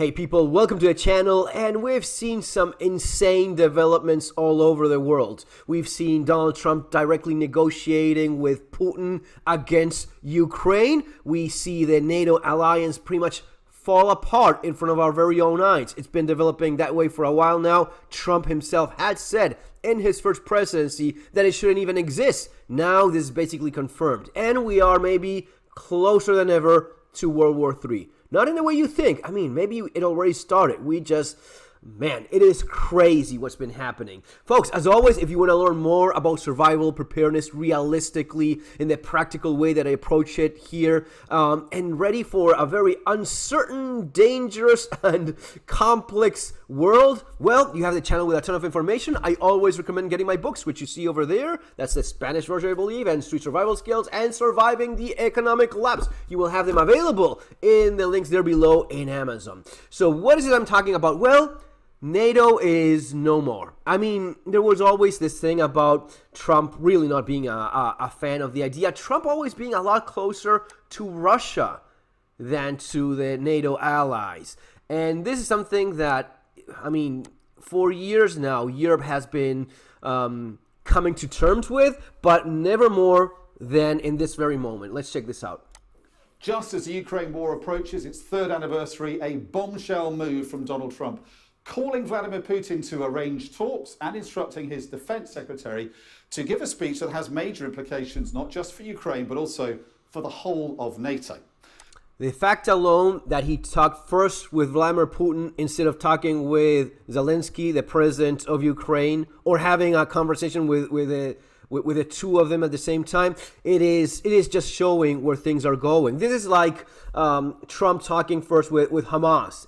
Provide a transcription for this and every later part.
Hey people, welcome to the channel, and we've seen some insane developments all over the world. We've seen Donald Trump directly negotiating with Putin against Ukraine. We see the NATO alliance pretty much fall apart in front of our very own eyes. It's been developing that way for a while now. Trump himself had said in his first presidency that it shouldn't even exist. Now this is basically confirmed, and we are maybe closer than ever to World War III. Not in the way you think. I mean, maybe it already started. Man, it is crazy what's been happening. Folks, as always, if you want to learn more about survival preparedness realistically in the practical way that I approach it here, and ready for a very uncertain, dangerous, and complex world, well, you have the channel with a ton of information. I always recommend getting my books, which you see over there. That's the Spanish version, I believe, and Street Survival Skills, and Surviving the Economic Collapse. You will have them available in the links there below in Amazon. So what is it I'm talking about? Well, NATO is no more. I mean, there was always this thing about Trump really not being a fan of the idea. Trump always being a lot closer to Russia than to the NATO allies. And this is something that, I mean, for years now, Europe has been coming to terms with, but never more than in this very moment. Let's check this out. Just as the Ukraine war approaches its third anniversary, a bombshell move from Donald Trump, calling Vladimir Putin to arrange talks and instructing his defense secretary to give a speech that has major implications not just for Ukraine but also for the whole of NATO. The fact alone that he talked first with Vladimir Putin instead of talking with Zelensky, the president of Ukraine, or having a conversation with the two of them at the same time, it is just showing where things are going. This is like Trump talking first with Hamas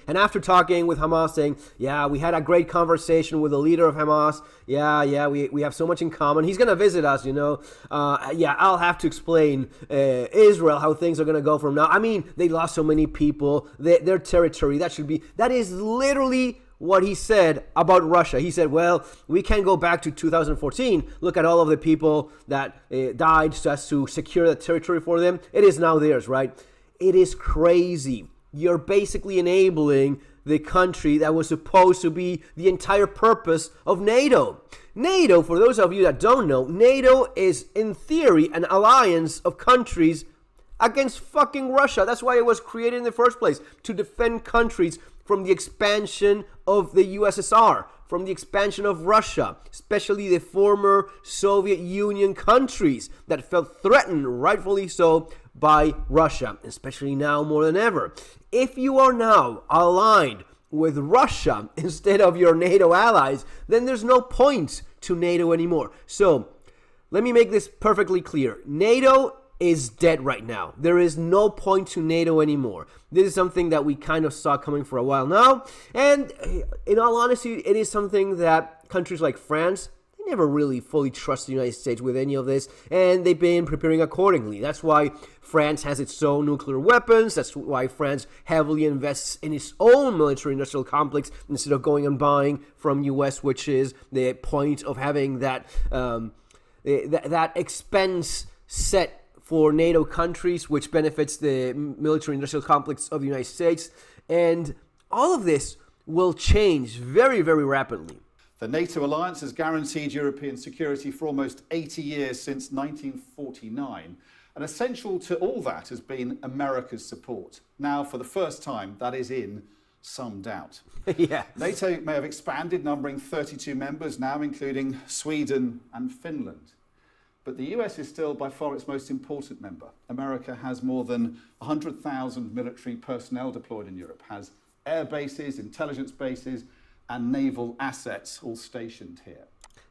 and after talking with Hamas saying, yeah, we had a great conversation with the leader of Hamas. Yeah, we have so much in common. He's going to visit us, you know. Yeah, I'll have to explain Israel, how things are going to go from now. I mean, they lost so many people, their territory. That is literally what he said about Russia. He said, well, we can't go back to 2014. Look at all of the people that died just to secure the territory for them. It is now theirs, right? It is crazy. You're basically enabling the country that was supposed to be the entire purpose of NATO. NATO, for those of you that don't know, NATO is in theory an alliance of countries against fucking Russia. That's why it was created in the first place, to defend countries from the expansion of the USSR, from the expansion of Russia, especially the former Soviet Union countries that felt threatened, rightfully so, by Russia, especially now more than ever. If you are now aligned with Russia instead of your NATO allies, then there's no point to NATO anymore. So let me make this perfectly clear. NATO is dead right now. There is no point to NATO anymore. This is something that we kind of saw coming for a while now. And in all honesty, it is something that countries like France, they never really fully trust the United States with any of this, and they've been preparing accordingly. That's why France has its own nuclear weapons. That's why France heavily invests in its own military-industrial complex instead of going and buying from US, which is the point of having that that expense set for NATO countries, which benefits the military-industrial complex of the United States. And all of this will change very, very rapidly. The NATO alliance has guaranteed European security for almost 80 years since 1949. And essential to all that has been America's support. Now, for the first time, that is in some doubt. Yeah. NATO may have expanded, numbering 32 members now, including Sweden and Finland. But the US is still by far its most important member. America has more than 100,000 military personnel deployed in Europe, has air bases, intelligence bases, and naval assets all stationed here.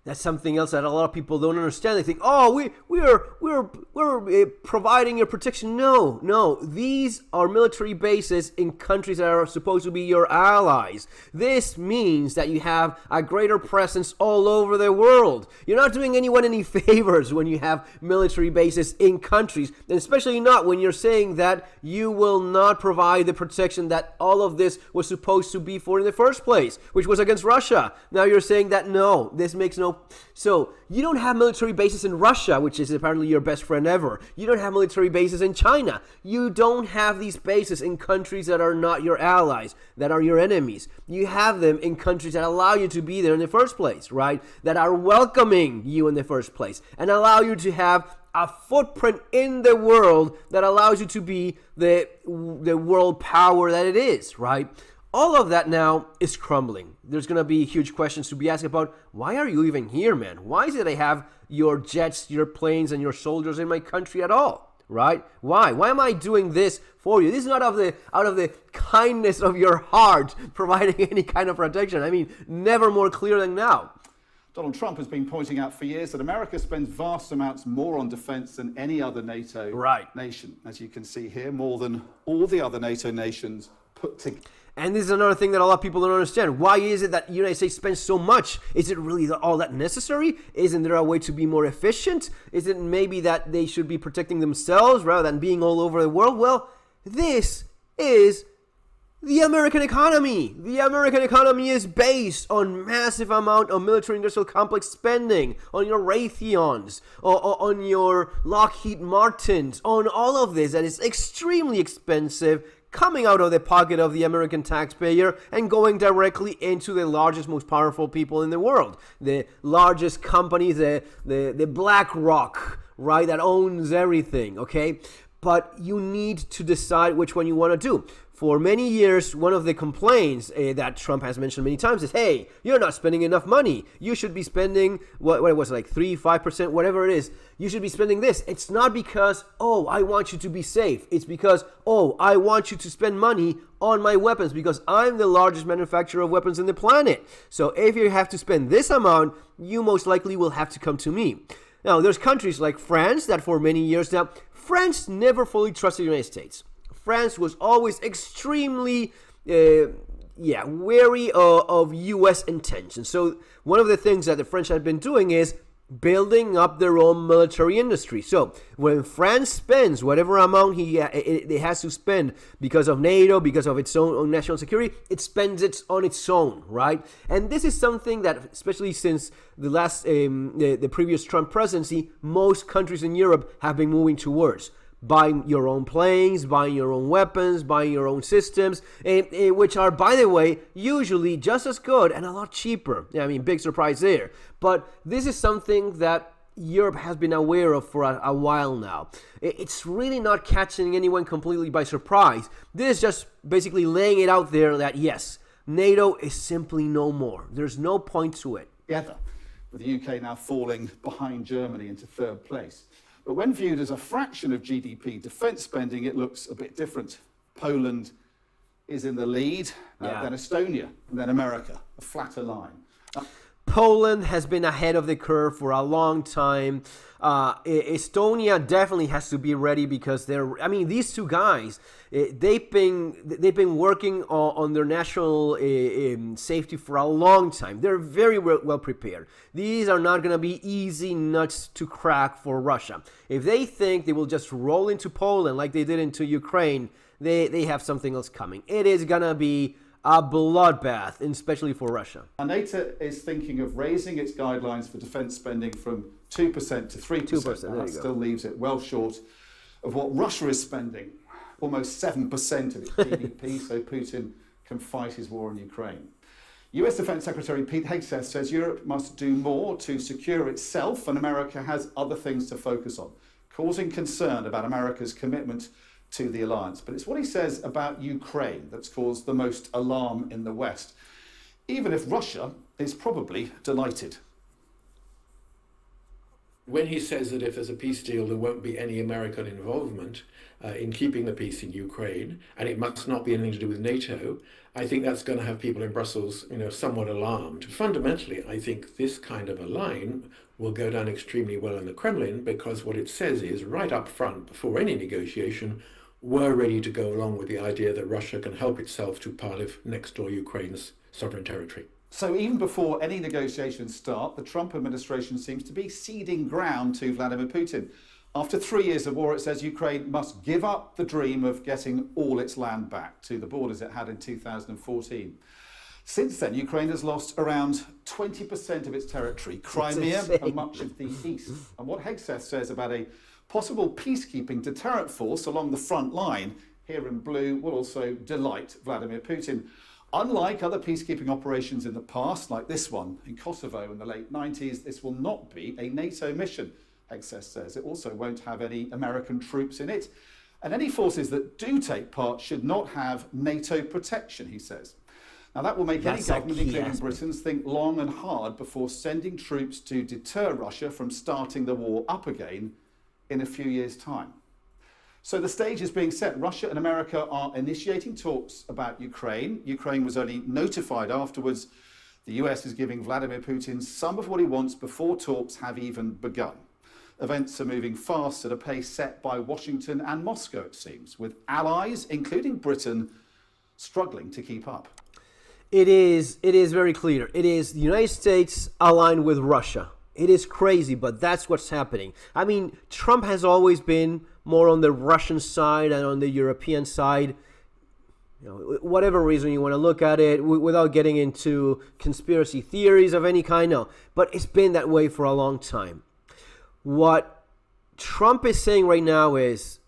That's something else that a lot of people don't understand. They think, oh, we're providing your protection. No, these are military bases in countries that are supposed to be your allies. This means that you have a greater presence all over the world. You're not doing anyone any favors when you have military bases in countries, and especially not when you're saying that you will not provide the protection that all of this was supposed to be for in the first place, which was against Russia. Now you're saying that no, this makes no know? So you don't have military bases in Russia, which is apparently your best friend ever. You don't have military bases in China. You don't have these bases in countries that are not your allies, that are your enemies. You have them in countries that allow you to be there in the first place, right? That are welcoming you in the first place and allow you to have a footprint in the world that allows you to be the world power that it is, right? All of that now is crumbling. There's going to be huge questions to be asked about, why are you even here, man? Why is it I have your jets, your planes, and your soldiers in my country at all, right? Why? Why am I doing this for you? This is not out of the kindness of your heart providing any kind of protection. I mean, never more clear than now. Donald Trump has been pointing out for years that America spends vast amounts more on defense than any other NATO nation. As you can see here, more than all the other NATO nations put together. And this is another thing that a lot of people don't understand. Why is it that the United States spends so much? Is it really all that necessary? Isn't there a way to be more efficient? Is it maybe that they should be protecting themselves rather than being all over the world? Well, this is the American economy. The American economy is based on massive amount of military-industrial complex spending, on your Raytheons, on your Lockheed Martins, on all of this that is extremely expensive, coming out of the pocket of the American taxpayer and going directly into the largest, most powerful people in the world. The largest companies, the BlackRock, right, that owns everything, okay? But you need to decide which one you want to do. For many years, one of the complaints that Trump has mentioned many times is, hey, you're not spending enough money. You should be spending, what was it, like 3-5%, whatever it is. You should be spending this. It's not because, oh, I want you to be safe. It's because, oh, I want you to spend money on my weapons because I'm the largest manufacturer of weapons in the planet. So if you have to spend this amount, you most likely will have to come to me. Now, there's countries like France that for many years now, France never fully trusted the United States. France was always extremely wary of U.S. intentions. So one of the things that the French had been doing is building up their own military industry. So when France spends whatever amount it has to spend because of NATO, because of its own national security, it spends it on its own, right? And this is something that, especially since the previous Trump presidency, most countries in Europe have been moving towards. Buying your own planes, buying your own weapons, buying your own systems, which are, by the way, usually just as good and a lot cheaper. I mean, big surprise there. But this is something that Europe has been aware of for a while now. It's really not catching anyone completely by surprise. This is just basically laying it out there that, yes, NATO is simply no more. There's no point to it. Together, with the UK now falling behind Germany into third place. But when viewed as a fraction of GDP defense spending, it looks a bit different. Poland is in the lead, then Estonia, and then America, a flatter line. Poland has been ahead of the curve for a long time. Estonia definitely has to be ready because these two guys, they've been working on their national safety for a long time. They're very well prepared. These are not going to be easy nuts to crack for Russia. If they think they will just roll into Poland like they did into Ukraine, they have something else coming. It is going to be a bloodbath, especially for Russia. NATO is thinking of raising its guidelines for defense spending from 2% to 3%. 2%, that still leaves it well short of what Russia is spending, almost 7% of its GDP, so Putin can fight his war in Ukraine. US Defense Secretary Pete Hegseth says Europe must do more to secure itself, and America has other things to focus on, causing concern about America's commitment to the alliance. But it's what he says about Ukraine that's caused the most alarm in the West, even if Russia is probably delighted. When he says that if there's a peace deal, there won't be any American involvement in keeping the peace in Ukraine, and it must not be anything to do with NATO, I think that's going to have people in Brussels, somewhat alarmed. Fundamentally, I think this kind of a line will go down extremely well in the Kremlin, because what it says is, right up front, before any negotiation, we're ready to go along with the idea that Russia can help itself to part of next door Ukraine's sovereign territory. So even before any negotiations start, the Trump administration seems to be ceding ground to Vladimir Putin. After 3 years of war, it says Ukraine must give up the dream of getting all its land back to the borders it had in 2014. Since then, Ukraine has lost around 20% of its territory, Crimea and much of the east. And what Hegseth says about a possible peacekeeping deterrent force along the front line, here in blue, will also delight Vladimir Putin. Unlike other peacekeeping operations in the past, like this one in Kosovo in the late 90s, this will not be a NATO mission, Hegseth says. It also won't have any American troops in it. And any forces that do take part should not have NATO protection, he says. Now, that will make any government, including Britain's, think long and hard before sending troops to deter Russia from starting the war up again in a few years' time. So the stage is being set. Russia and America are initiating talks about Ukraine. Ukraine was only notified afterwards. The US is giving Vladimir Putin some of what he wants before talks have even begun. Events are moving fast at a pace set by Washington and Moscow, it seems, with allies, including Britain, struggling to keep up. It is very clear. It is the United States aligned with Russia. It is crazy, but that's what's happening. I mean, Trump has always been more on the Russian side and on the European side. You know, whatever reason you want to look at it, without getting into conspiracy theories of any kind, no. But it's been that way for a long time. What Trump is saying right now is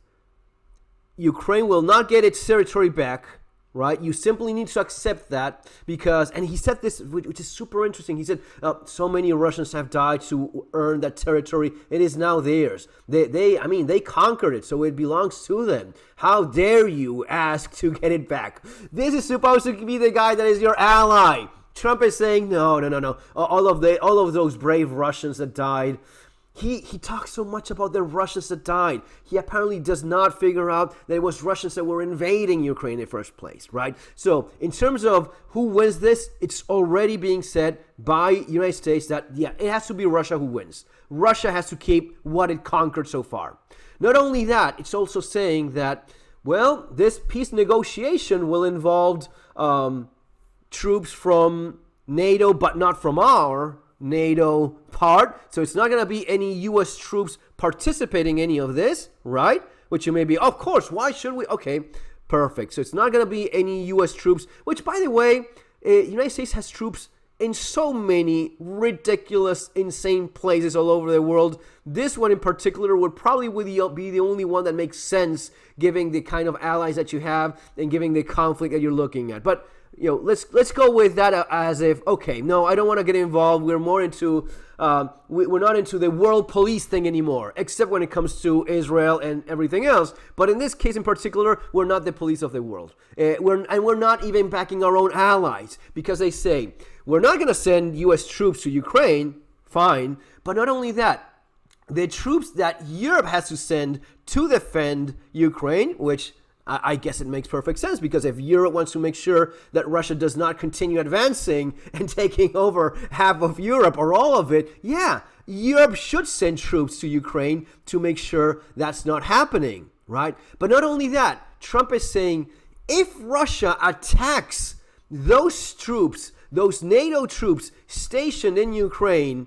Ukraine will not get its territory back. Right? You simply need to accept that because, and he said this, which is super interesting. He said, so many Russians have died to earn that territory. It is now theirs. They conquered it, so it belongs to them. How dare you ask to get it back? This is supposed to be the guy that is your ally. Trump is saying, no. All of those brave Russians that died. He talks so much about the Russians that died. He apparently does not figure out that it was Russians that were invading Ukraine in the first place, right? So in terms of who wins this, it's already being said by United States that, yeah, it has to be Russia who wins. Russia has to keep what it conquered so far. Not only that, it's also saying that, well, this peace negotiation will involve troops from NATO, but not from our NATO part. So it's not going to be any U.S. troops participating in any of this, right? Which you may be, of course, why should we? Okay, perfect. So it's not going to be any U.S. troops, which, by the way, United States has troops in so many ridiculous, insane places all over the world. This one in particular would probably be the only one that makes sense, given the kind of allies that you have and given the conflict that you're looking at. But you know, let's go with that as if, okay, no, I don't want to get involved. We're more into, we're not into the world police thing anymore, except when it comes to Israel and everything else. But in this case in particular, we're not the police of the world. We're not even backing our own allies because they say, we're not going to send U.S. troops to Ukraine, fine. But not only that, the troops that Europe has to send to defend Ukraine, which I guess it makes perfect sense because if Europe wants to make sure that Russia does not continue advancing and taking over half of Europe or all of it, yeah, Europe should send troops to Ukraine to make sure that's not happening, right? But not only that, Trump is saying if Russia attacks those troops, those NATO troops stationed in Ukraine,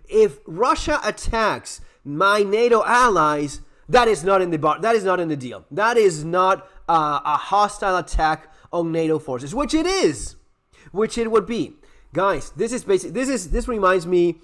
if Russia attacks my NATO allies, that is not in the that is not in the deal. That is not a hostile attack on NATO forces, which it is, which it would be. Guys, this reminds me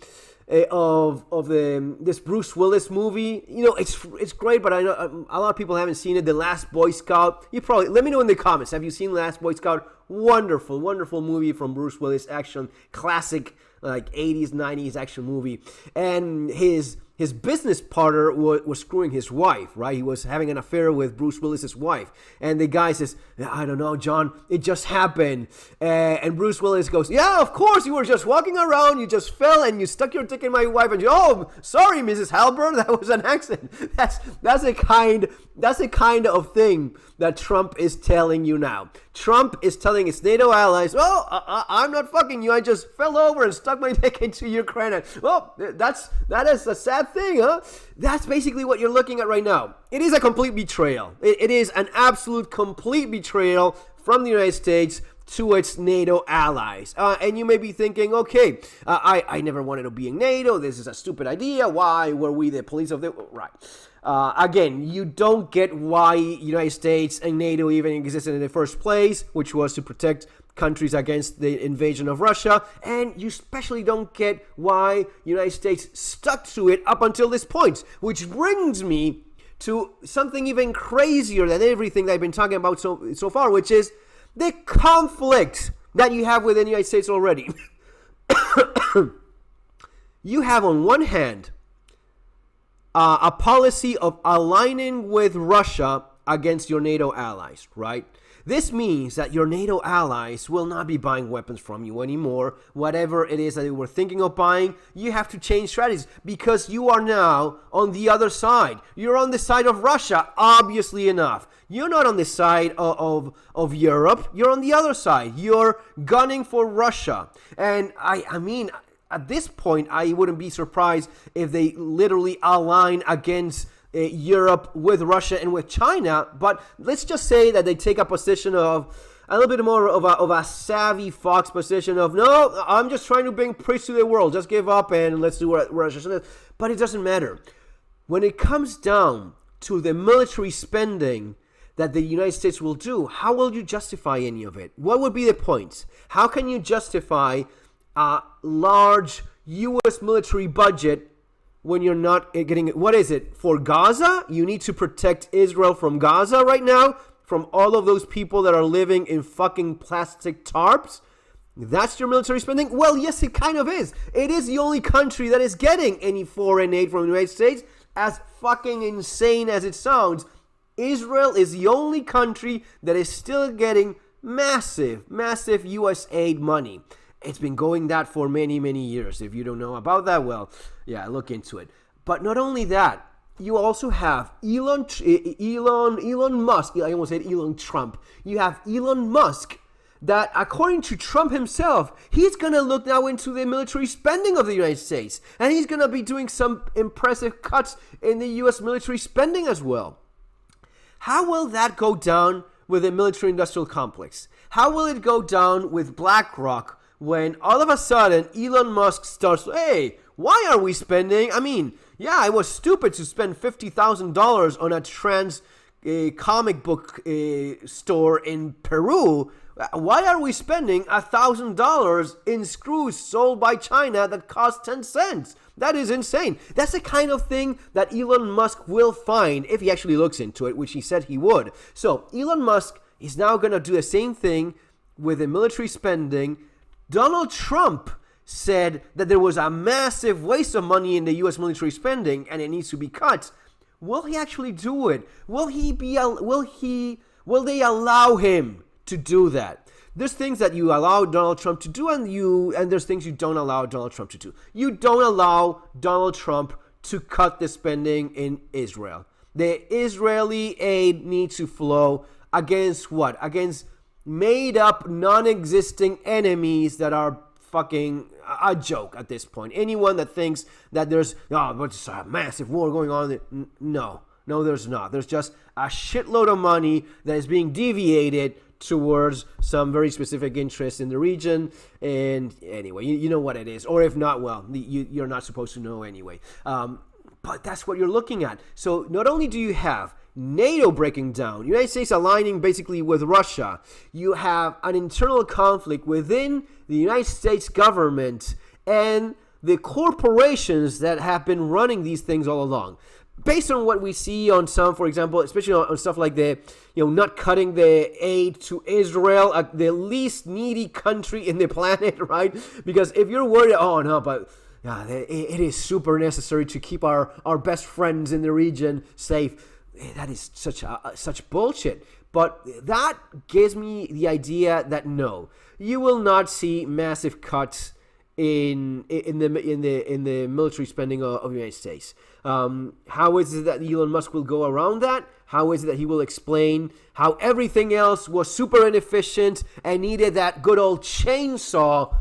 of this Bruce Willis movie. You know, it's great, but I know a lot of people haven't seen it. The Last Boy Scout. You probably let me know in the comments. Have you seen Last Boy Scout? Wonderful movie from Bruce Willis, action classic, like 80s, 90s action movie, and his business partner was screwing his wife, right? He was having an affair with Bruce Willis's wife. And the guy says, I don't know, John, it just happened. And Bruce Willis goes, yeah, of course, you were just walking around, you just fell and you stuck your dick in my wife. And oh, sorry, Mrs. Halbert, that was an accident. That's the kind of thing that Trump is telling you now. Trump is telling his NATO allies, I'm not fucking you, I just fell over and stuck my dick into Ukraine. Well, that is a sad thing, huh? That's basically what you're looking at right now. It is a complete betrayal. It is an absolute complete betrayal from the United States to its NATO allies. And you may be thinking, okay, I never wanted to be in NATO. This is a stupid idea. Why were we the police of the... Right. Again, you don't get why United States and NATO even existed in the first place, which was to protect countries against the invasion of Russia. And you especially don't get why United States stuck to it up until this point, which brings me to something even crazier than everything that I've been talking about so far, which is the conflict that you have within the United States already. You have on one hand a policy of aligning with Russia against your NATO allies, right? This means that your NATO allies will not be buying weapons from you anymore. Whatever it is that they were thinking of buying, you have to change strategies because you are now on the other side. You're on the side of Russia, obviously enough. You're not on the side of Europe. You're on the other side. You're gunning for Russia. And I mean, at this point, I wouldn't be surprised if they literally align against Europe with Russia and with China. But let's just say that they take a position of a little bit more of a savvy fox position of, no, I'm just trying to bring peace to the world. Just give up and let's do what Russia says. But it doesn't matter. When it comes down to the military spending that the United States will do, how will you justify any of it? What would be the point? How can you justify a large U.S. military budget when you're not getting it? What is it? For Gaza? You need to protect Israel from Gaza right now? From all of those people that are living in fucking plastic tarps? That's your military spending? Well, yes, it kind of is. It is the only country that is getting any foreign aid from the United States. As fucking insane as it sounds, Israel is the only country that is still getting massive U.S. aid money. It's been going that for many, many years. If you don't know about that, well, yeah, look into it. But not only that, you also have Elon Musk. I almost said Elon Trump. You have Elon Musk that, according to Trump himself, he's going to look now into the military spending of the United States. And he's going to be doing some impressive cuts in the U.S. military spending as well. How will that go down with the military-industrial complex? How will it go down with BlackRock when all of a sudden Elon Musk starts, hey, why are we spending? I mean, yeah, I was stupid to spend $50,000 on a trans comic book store in Peru. Why are we spending $1,000 in screws sold by China that cost 10 cents? That is insane. That's the kind of thing that Elon Musk will find if he actually looks into it, which he said he would. So Elon Musk is now going to do the same thing with the military spending. Donald Trump said that there was a massive waste of money in the U.S. military spending and it needs to be cut. Will he actually do it? Will they allow him to do that? There's things that you allow Donald Trump to do and there's things you don't allow Donald Trump to do. You don't allow Donald Trump to cut the spending in Israel. The Israeli aid needs to flow against what? Against made up, non-existing enemies that are fucking a joke at this point. Anyone that thinks that there's what's a massive war going on, no, there's not. There's just a shitload of money that is being deviated towards some very specific interests in the region. And anyway, you know what it is. Or if not, well, you're not supposed to know anyway. But that's what you're looking at. So not only do you have NATO breaking down, United States aligning basically with Russia, you have an internal conflict within the United States government and the corporations that have been running these things all along. Based on what we see on some, for example, especially on stuff like not cutting the aid to Israel, the least needy country in the planet, right? Because if you're worried, yeah, it is super necessary to keep our best friends in the region safe. That is such bullshit. But that gives me the idea that no, you will not see massive cuts in the military spending of the United States. How is it that Elon Musk will go around that? How is it that he will explain how everything else was super inefficient and needed that good old chainsaw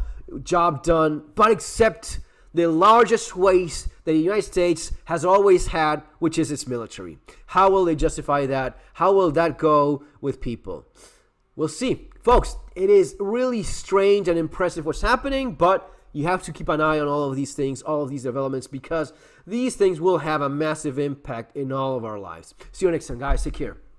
job done, but except the largest waste that the United States has always had, which is its military? How will they justify that? How will that go with people? We'll see. Folks, it is really strange and impressive what's happening, but you have to keep an eye on all of these things, all of these developments, because these things will have a massive impact in all of our lives. See you next time, guys. Take care.